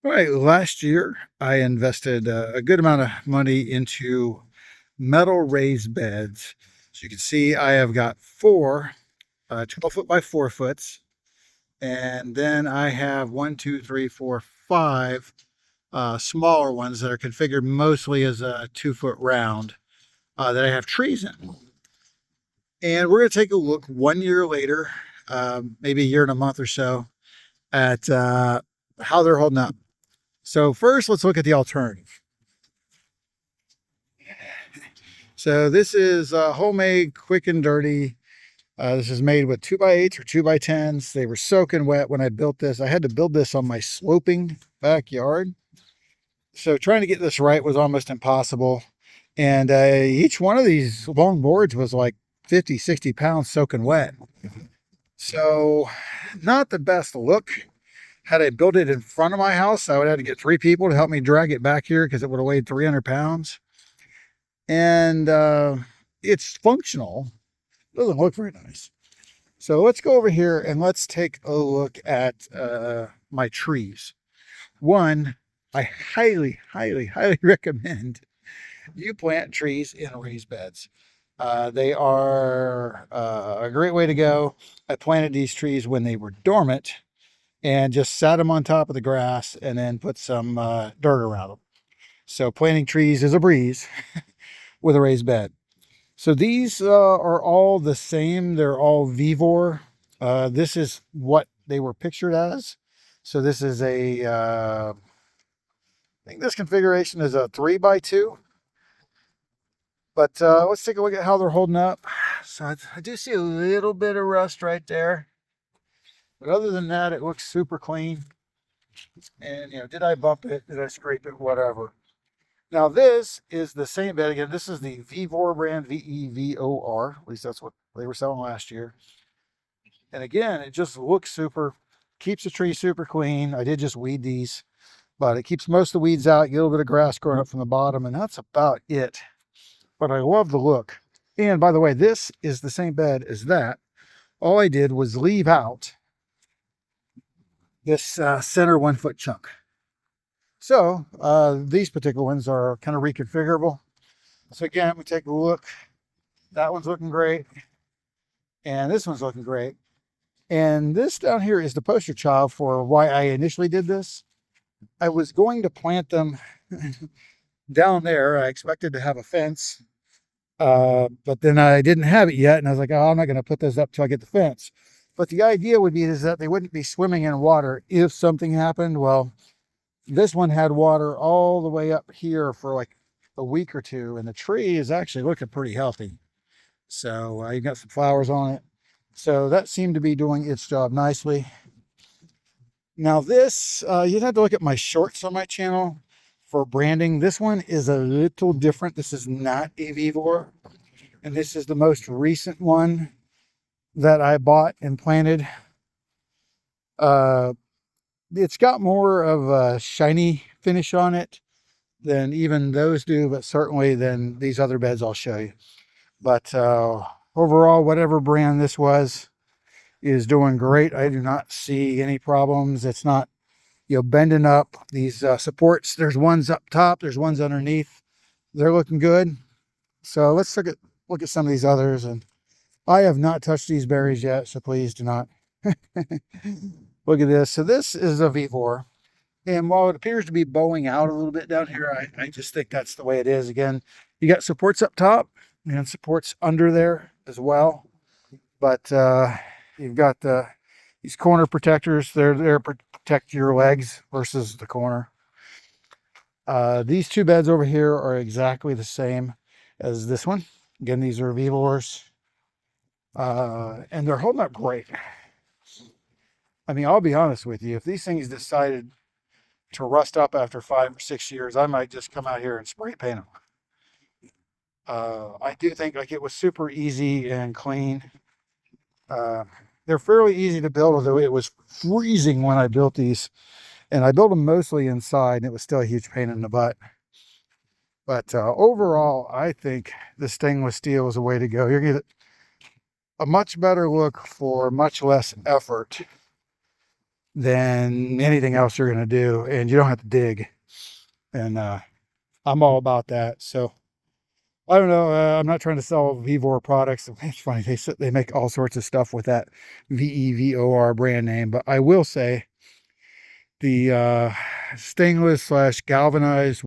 All right, last year I invested a good amount of money into metal raised beds. As you can see, I have got four 12 foot by 4 foots, and then I have one, two, three, four, five smaller ones that are configured mostly as a 2 foot round that I have trees in. And we're going to take a look 1 year later, maybe a year and a month or so, at how they're holding up. So, first, let's look at the alternative. So this is homemade, quick and dirty. This is made with 2x8s or 2x10s. They were soaking wet when I built this. I had to build this on my sloping backyard. So trying to get this right was almost impossible. And each one of these long boards was like 50, 60 pounds soaking wet. So not the best look. Had I built it in front of my house, I would have to get 3 people to help me drag it back here because it would have weighed 300 pounds. And it's functional. Doesn't look very nice. So let's go over here and let's take a look at my trees. One, I highly, highly, highly recommend you plant trees in raised beds. They are a great way to go. I planted these trees when they were dormant and just sat them on top of the grass and then put some dirt around them. So planting trees is a breeze with a raised bed. So these are all the same. They're all Vivor. This is what they were pictured as. So this is I think this configuration is a 3x2. But let's take a look at how they're holding up. So I do see a little bit of rust right there. But other than that, it looks super clean. And, did I bump it? Did I scrape it? Whatever. Now this is the same bed again. This is the Vivor brand, Vevor. At least that's what they were selling last year. And again, it just looks super, keeps the tree super clean. I did just weed these, but it keeps most of the weeds out. You get a little bit of grass growing up from the bottom, and that's about it. But I love the look. And by the way, this is the same bed as that. All I did was leave out this center 1 foot chunk. So these particular ones are kind of reconfigurable. So again, we take a look. That one's looking great. And this one's looking great. And this down here is the poster child for why I initially did this. I was going to plant them down there. I expected to have a fence, but then I didn't have it yet. And I was like, oh, I'm not going to put those up till I get the fence. But the idea would be is that they wouldn't be swimming in water if something happened. Well, this one had water all the way up here for like a week or two, and the tree is actually looking pretty healthy. So you got some flowers on it. So that seemed to be doing its job nicely. Now this, you'd have to look at my shorts on my channel for branding. This one is a little different. This is not a Vivor. And this is the most recent one that I bought and planted. It's got more of a shiny finish on it than even those do, but certainly than these other beds I'll show you. But overall, whatever brand this was is doing great. I do not see any problems. It's not, bending up. These supports, there's ones up top, there's ones underneath. They're looking good. So let's look at some of these others. And I have not touched these berries yet, so please do not. Look at this. So this is a Vivor. And while it appears to be bowing out a little bit down here, I just think that's the way it is. Again, you got supports up top and supports under there as well. But you've got these corner protectors. They're there to protect your legs versus the corner. These two beds over here are exactly the same as this one. Again, these are Vivors. And they're holding up great. I mean, I'll be honest with you. If these things decided to rust up after 5 or 6 years, I might just come out here and spray paint them. I do think like it was super easy and clean. They're fairly easy to build, although it was freezing when I built these. And I built them mostly inside, and it was still a huge pain in the butt. But overall, I think the stainless steel is a way to go. You're going to get a much better look for much less effort than anything else you're going to do, and you don't have to dig. And I'm all about that. So I don't know. I'm not trying to sell Vevor products. It's funny. They make all sorts of stuff with that VEVOR brand name, but I will say the stainless / galvanized